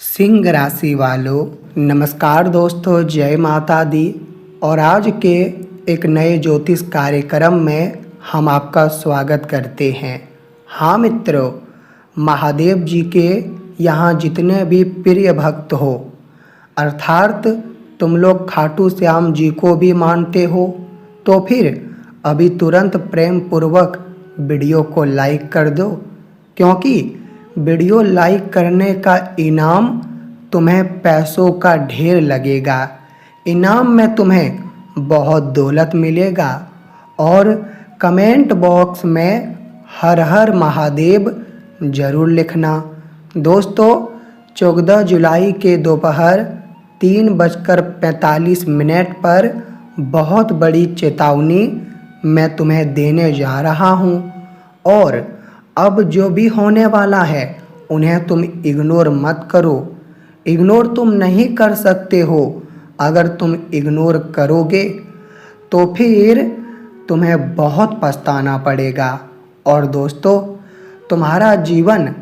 सिंह राशि वालों, नमस्कार दोस्तों, जय माता दी। और आज के एक नए ज्योतिष कार्यक्रम में हम आपका स्वागत करते हैं। हाँ मित्रों, महादेव जी के यहाँ जितने भी प्रिय भक्त हो, अर्थात तुम लोग खाटू श्याम जी को भी मानते हो, तो फिर अभी तुरंत प्रेम पूर्वक वीडियो को लाइक कर दो, क्योंकि वीडियो लाइक करने का इनाम तुम्हें पैसों का ढेर लगेगा। इनाम में तुम्हें बहुत दौलत मिलेगा। और कमेंट बॉक्स में हर हर महादेव ज़रूर लिखना। दोस्तों, 14 जुलाई के दोपहर 3:45 पर बहुत बड़ी चेतावनी मैं तुम्हें देने जा रहा हूँ। और अब जो भी होने वाला है उन्हें तुम इग्नोर मत करो। इग्नोर तुम नहीं कर सकते हो। अगर तुम इग्नोर करोगे तो फिर तुम्हें बहुत पछताना पड़ेगा। और दोस्तों, तुम्हारा जीवन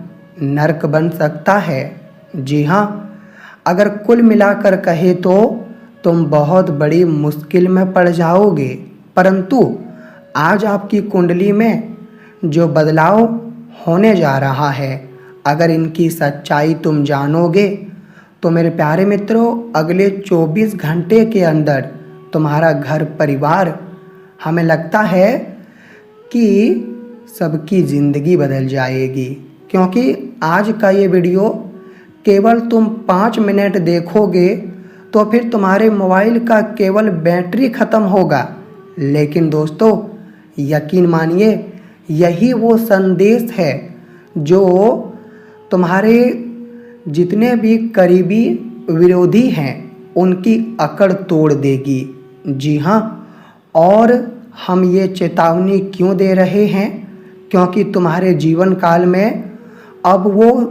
नरक बन सकता है। जी हाँ, अगर कुल मिलाकर कहे तो तुम बहुत बड़ी मुश्किल में पड़ जाओगे। परंतु आज आपकी कुंडली में जो बदलाव होने जा रहा है, अगर इनकी सच्चाई तुम जानोगे तो मेरे प्यारे मित्रों, अगले 24 घंटे के अंदर तुम्हारा घर परिवार, हमें लगता है कि सबकी ज़िंदगी बदल जाएगी। क्योंकि आज का ये वीडियो केवल तुम 5 मिनट देखोगे तो फिर तुम्हारे मोबाइल का केवल बैटरी ख़त्म होगा। लेकिन दोस्तों, यकीन मानिए, यही वो संदेश है जो तुम्हारे जितने भी करीबी विरोधी हैं उनकी अकड़ तोड़ देगी। जी हाँ, और हम ये चेतावनी क्यों दे रहे हैं? क्योंकि तुम्हारे जीवन काल में अब वो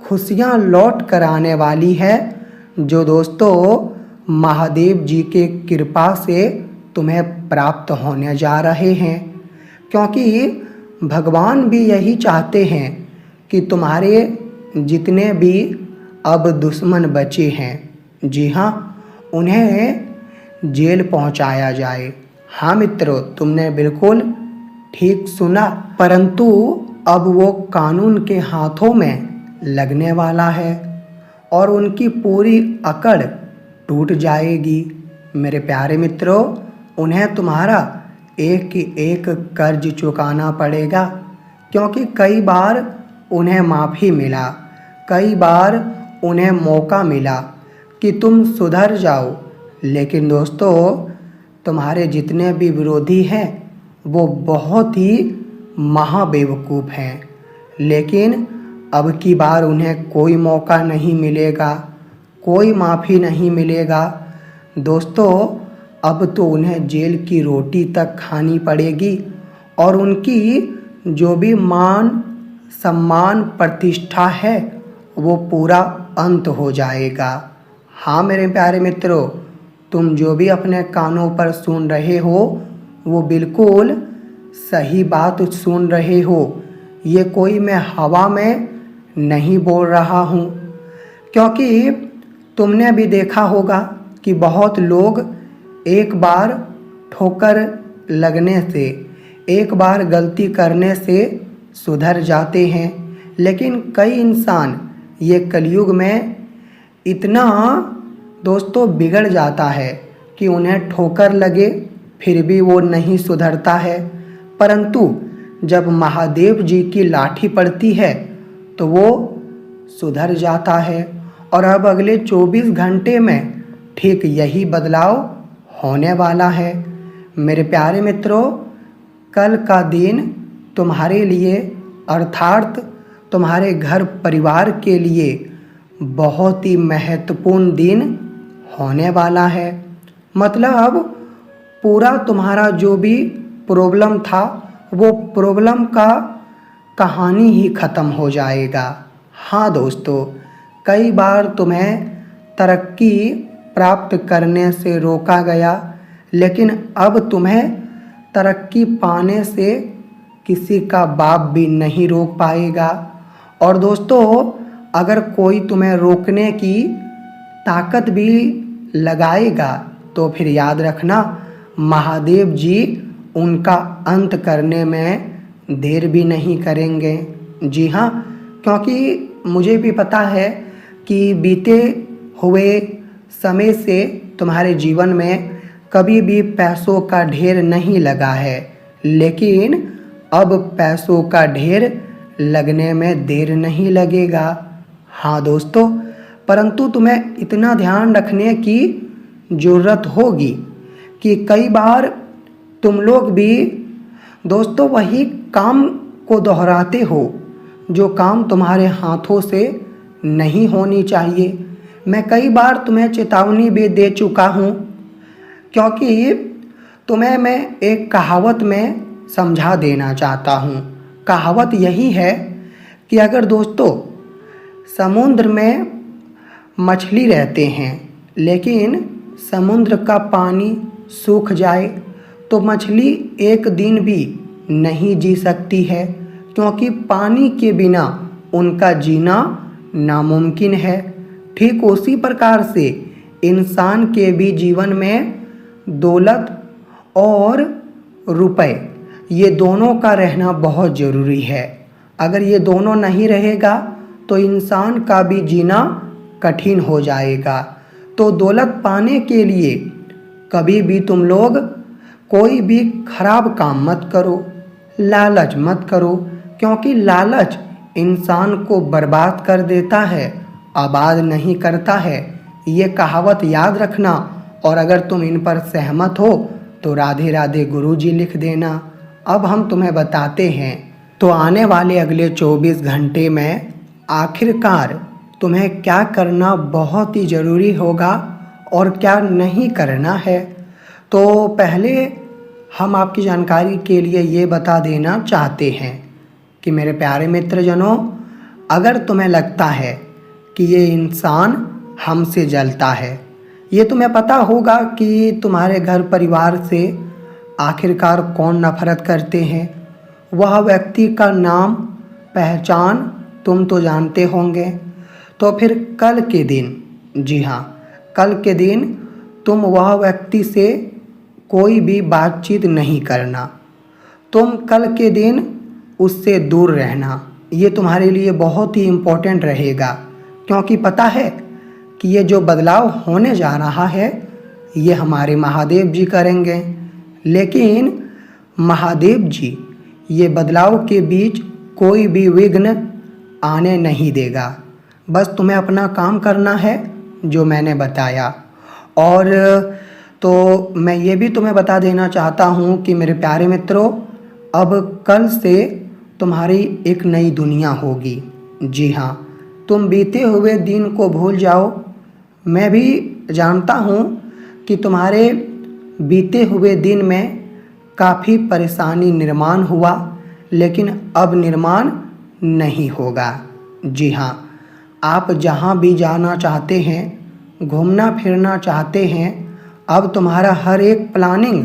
खुशियाँ लौट कर आने वाली है जो दोस्तों महादेव जी के कृपा से तुम्हें प्राप्त होने जा रहे हैं। क्योंकि भगवान भी यही चाहते हैं कि तुम्हारे जितने भी अब दुश्मन बचे हैं, जी हाँ, उन्हें जेल पहुंचाया जाए। हाँ मित्रों, तुमने बिल्कुल ठीक सुना। परंतु अब वो कानून के हाथों में लगने वाला है और उनकी पूरी अकड़ टूट जाएगी। मेरे प्यारे मित्रों, उन्हें तुम्हारा एक एक कर्ज चुकाना पड़ेगा। क्योंकि कई बार उन्हें माफ़ी मिला, कई बार उन्हें मौका मिला कि तुम सुधर जाओ। लेकिन दोस्तों, तुम्हारे जितने भी विरोधी हैं वो बहुत ही महाबेवकूफ़ हैं। लेकिन अब की बार उन्हें कोई मौका नहीं मिलेगा, कोई माफ़ी नहीं मिलेगा। दोस्तों, अब तो उन्हें जेल की रोटी तक खानी पड़ेगी और उनकी जो भी मान सम्मान प्रतिष्ठा है वो पूरा अंत हो जाएगा। हाँ मेरे प्यारे मित्रों, तुम जो भी अपने कानों पर सुन रहे हो वो बिल्कुल सही बात सुन रहे हो। ये कोई मैं हवा में नहीं बोल रहा हूँ। क्योंकि तुमने भी देखा होगा कि बहुत लोग एक बार ठोकर लगने से, एक बार गलती करने से सुधर जाते हैं। लेकिन कई इंसान ये कलयुग में इतना दोस्तों बिगड़ जाता है कि उन्हें ठोकर लगे फिर भी वो नहीं सुधरता है। परंतु जब महादेव जी की लाठी पड़ती है तो वो सुधर जाता है। और अब अगले 24 घंटे में ठीक यही बदलाव होने वाला है। मेरे प्यारे मित्रों, कल का दिन तुम्हारे लिए, अर्थात तुम्हारे घर परिवार के लिए बहुत ही महत्वपूर्ण दिन होने वाला है। मतलब पूरा तुम्हारा जो भी प्रॉब्लम था वो प्रॉब्लम का कहानी ही ख़त्म हो जाएगा। हाँ दोस्तों, कई बार तुम्हें तरक्की प्राप्त करने से रोका गया, लेकिन अब तुम्हें तरक्की पाने से किसी का बाप भी नहीं रोक पाएगा। और दोस्तों, अगर कोई तुम्हें रोकने की ताकत भी लगाएगा तो फिर याद रखना महादेव जी उनका अंत करने में देर भी नहीं करेंगे। जी हाँ, क्योंकि मुझे भी पता है कि बीते हुए समय से तुम्हारे जीवन में कभी भी पैसों का ढेर नहीं लगा है, लेकिन अब पैसों का ढेर लगने में देर नहीं लगेगा। हाँ दोस्तों, परंतु तुम्हें इतना ध्यान रखने की ज़रूरत होगी कि कई बार तुम लोग भी दोस्तों वही काम को दोहराते हो जो काम तुम्हारे हाथों से नहीं होनी चाहिए। मैं कई बार तुम्हें चेतावनी भी दे चुका हूँ, क्योंकि तुम्हें मैं एक कहावत में समझा देना चाहता हूँ। कहावत यही है कि अगर दोस्तों समुद्र में मछली रहते हैं लेकिन समुद्र का पानी सूख जाए तो मछली एक दिन भी नहीं जी सकती है, क्योंकि पानी के बिना उनका जीना नामुमकिन है। ठीक उसी प्रकार से इंसान के भी जीवन में दौलत और रुपए ये दोनों का रहना बहुत ज़रूरी है। अगर ये दोनों नहीं रहेगा तो इंसान का भी जीना कठिन हो जाएगा। तो दौलत पाने के लिए कभी भी तुम लोग कोई भी खराब काम मत करो, लालच मत करो, क्योंकि लालच इंसान को बर्बाद कर देता है, आबाद नहीं करता है। ये कहावत याद रखना, और अगर तुम इन पर सहमत हो तो राधे राधे गुरुजी लिख देना। अब हम तुम्हें बताते हैं तो आने वाले अगले 24 घंटे में आखिरकार तुम्हें क्या करना बहुत ही ज़रूरी होगा और क्या नहीं करना है। तो पहले हम आपकी जानकारी के लिए ये बता देना चाहते हैं कि मेरे प्यारे मित्रजनों, अगर तुम्हें लगता है कि ये इंसान हमसे जलता है, ये तुम्हें पता होगा कि तुम्हारे घर परिवार से आखिरकार कौन नफरत करते हैं। वह व्यक्ति का नाम पहचान तुम तो जानते होंगे। तो फिर कल के दिन, जी हाँ, कल के दिन तुम वह व्यक्ति से कोई भी बातचीत नहीं करना। तुम कल के दिन उससे दूर रहना। ये तुम्हारे लिए बहुत ही इम्पोर्टेंट रहेगा, क्योंकि पता है कि ये जो बदलाव होने जा रहा है ये हमारे महादेव जी करेंगे। लेकिन महादेव जी ये बदलाव के बीच कोई भी विघ्न आने नहीं देगा। बस तुम्हें अपना काम करना है जो मैंने बताया। और तो मैं ये भी तुम्हें बता देना चाहता हूँ कि मेरे प्यारे मित्रों, अब कल से तुम्हारी एक नई दुनिया होगी। जी हाँ, तुम बीते हुए दिन को भूल जाओ। मैं भी जानता हूँ कि तुम्हारे बीते हुए दिन में काफ़ी परेशानी निर्माण हुआ, लेकिन अब निर्माण नहीं होगा। जी हाँ, आप जहाँ भी जाना चाहते हैं, घूमना फिरना चाहते हैं, अब तुम्हारा हर एक प्लानिंग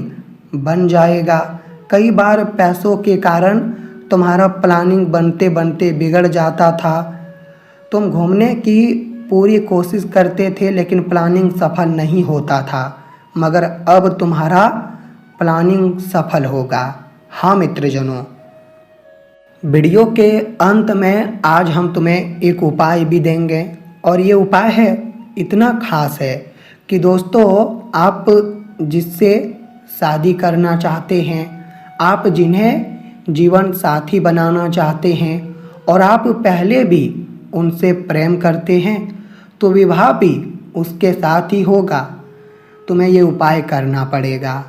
बन जाएगा। कई बार पैसों के कारण तुम्हारा प्लानिंग बनते बनते बिगड़ जाता था। तुम घूमने की पूरी कोशिश करते थे लेकिन प्लानिंग सफल नहीं होता था, मगर अब तुम्हारा प्लानिंग सफल होगा। हाँ मित्रजनों, वीडियो के अंत में आज हम तुम्हें एक उपाय भी देंगे, और ये उपाय है इतना खास है कि दोस्तों, आप जिससे शादी करना चाहते हैं, आप जिन्हें जीवन साथी बनाना चाहते हैं और आप पहले भी उनसे प्रेम करते हैं, तो विवाह भी उसके साथ ही होगा। तुम्हें ये उपाय करना पड़ेगा।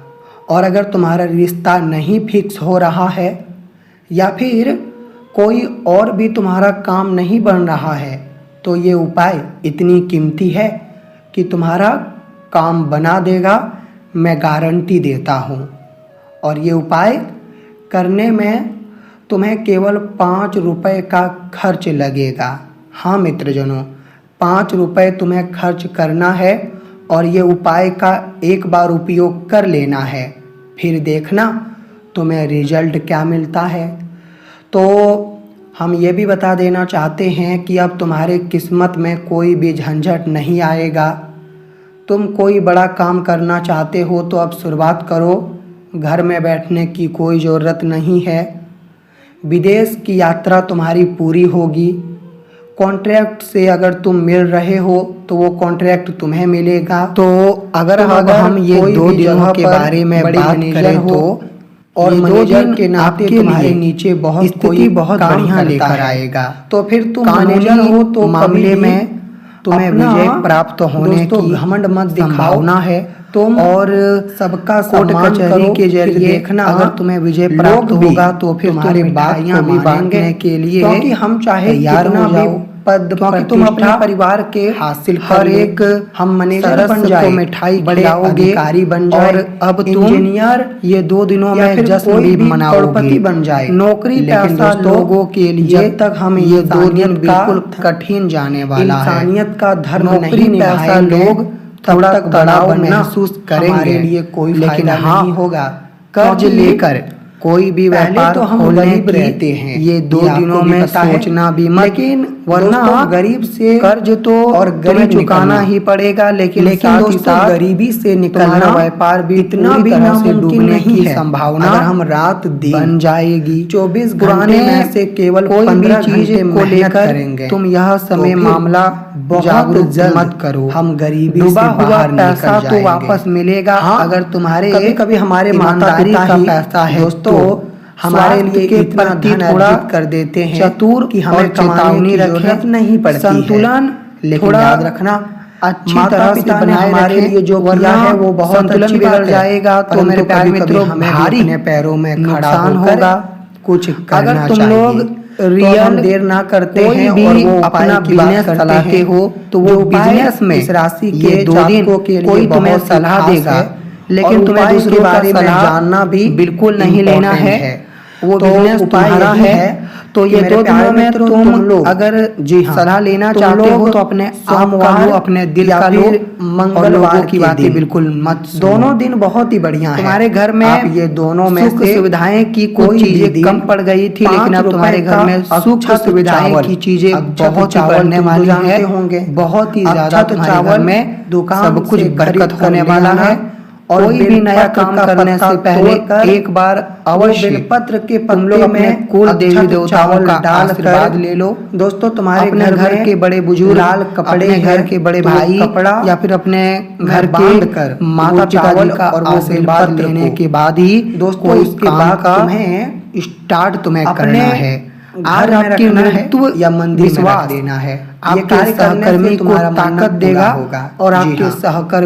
और अगर तुम्हारा रिश्ता नहीं फिक्स हो रहा है या फिर कोई और भी तुम्हारा काम नहीं बन रहा है, तो ये उपाय इतनी कीमती है कि तुम्हारा काम बना देगा, मैं गारंटी देता हूँ। और ये उपाय करने में तुम्हें केवल 5 रुपये का खर्च लगेगा। हाँ मित्रजनों, 5 रुपये तुम्हें खर्च करना है और ये उपाय का एक बार उपयोग कर लेना है, फिर देखना तुम्हें रिजल्ट क्या मिलता है। तो हम ये भी बता देना चाहते हैं कि अब तुम्हारे किस्मत में कोई भी झंझट नहीं आएगा। तुम कोई बड़ा काम करना चाहते हो तो अब शुरुआत करो। घर में बैठने की कोई ज़रूरत नहीं है। विदेश की यात्रा तुम्हारी पूरी होगी। कॉन्ट्रैक्ट से अगर तुम मिल रहे हो तो वो कॉन्ट्रैक्ट तुम्हें मिलेगा। तो अगर हम ये 2 दिनों के बारे में बात करें तो और मैनेजर के नाते तुम्हारे नीचे बहुत बढ़िया लेकर आएगा, तो फिर तुम मैनेजर हो तो मामले में तुम्हें विजय प्राप्त होने की घमंड मत संभावना है। तुम और सबका कोर्ट कचहरी के जरिए देखना, अगर तुम्हें विजय प्राप्त होगा तो फिर तुम्हारी बातों भी बांटने के लिए, क्योंकि हम चाहे कितना भी पद, क्योंकि तुम अपने परिवार के हासिल हर एक, हम मैनेजर बन जाए, मिठाई बड़े अधिकारी बन जाए, और अब तुम इंजीनियर ये 2 दिनों में जश्न भी मनाओगे, बन जाए नौकरी। पैसा लोगों के लिए जब तक हम ये 2 दिन बिल्कुल कठिन जाने वाला है। इंसानियत का धर्म नहीं निभाए लोग तब तक तनाव महसूस करेंगे, लिए कोई लेकिन नहीं होगा। कर्ज लेकर कोई भी व्यापार तो हम गरीब रहते हैं, ये 2 दिनों में सोचना भी मत, लेकिन वरना गरीब से कर्ज तो और गरीब चुकाना ही पड़ेगा। लेकिन दोस्तों गरीबी से निकलना व्यापार भी इतना भी नामुमकिन नहीं है। संभावना अगर हम रात दिन बन जाएगी 24 घंटे में से केवल 15 चीज को लेकर करेंगे। तुम यह समय मामला बहुत जल्द मत करो। हम गरीबी से बाहर पैसा तो वापस मिलेगा। अगर तुम्हारे कभी हमारे ईमानदारी का पैसा है दोस्तों, हमारे लिए इतना धन अर्जित कर देते हैं चतुर कि हमें चेतावनी रखने नहीं पड़ती। संतुलन लेकिन याद रखना अच्छी तरह से बनाए हमारे लिए जो किया है वो बहुत संतुलन बिगड़ जाएगा तो मेरे प्यारे मित्रों भारी अपने पैरों में खड़ा होगा। कुछ अगर तुम लोग रियल देर ना करते हैं और वो अपना बिजनेस चलाते हो तो वो बिजनेस में इस राशि के 2 दिन कोई तुम्हें सलाह देगा, लेकिन तुम्हें दूसरों बारे में जानना भी बिल्कुल नहीं लेना है। वो बिजनेस तुम्हारा है तो ये 2 दिनों में तुम लोग अगर सलाह लेना चाहते हो तो अपने आम वालों अपने दिल का लो, मंगलवार की बातें बिल्कुल मत। दोनों दिन बहुत ही बढ़िया है तुम्हारे घर में। आप ये दोनों में से सुविधाएं की कोई चीजें कम पड़ गई थी, लेकिन अब तुम्हारे घर में सुख सुविधाएं की चीजें बहुत बढ़ने वाली होंगे, बहुत ही ज्यादा। चावल में दुकान सब कुछ बरकत होने वाला है। और कोई भी नया काम करने से पहले एक बार अवश्य बेलपत्र के पत्ते में कुल देवी देवताओं का आशीर्वाद ले लो। दोस्तों तुम्हारे घर के बड़े बुजुर्ग लाल कपड़े, घर के बड़े भाई कपड़ा या फिर अपने घर के माता पिता का और आशीर्वाद लेने के बाद ही दोस्तों इसके बाद तुम्हें स्टार्ट करना है। आज आपकी मृत्यु या मंदिर विश्वास देना है, आपके सहकर्मी को ताकत देगा और आपके सहकर्मी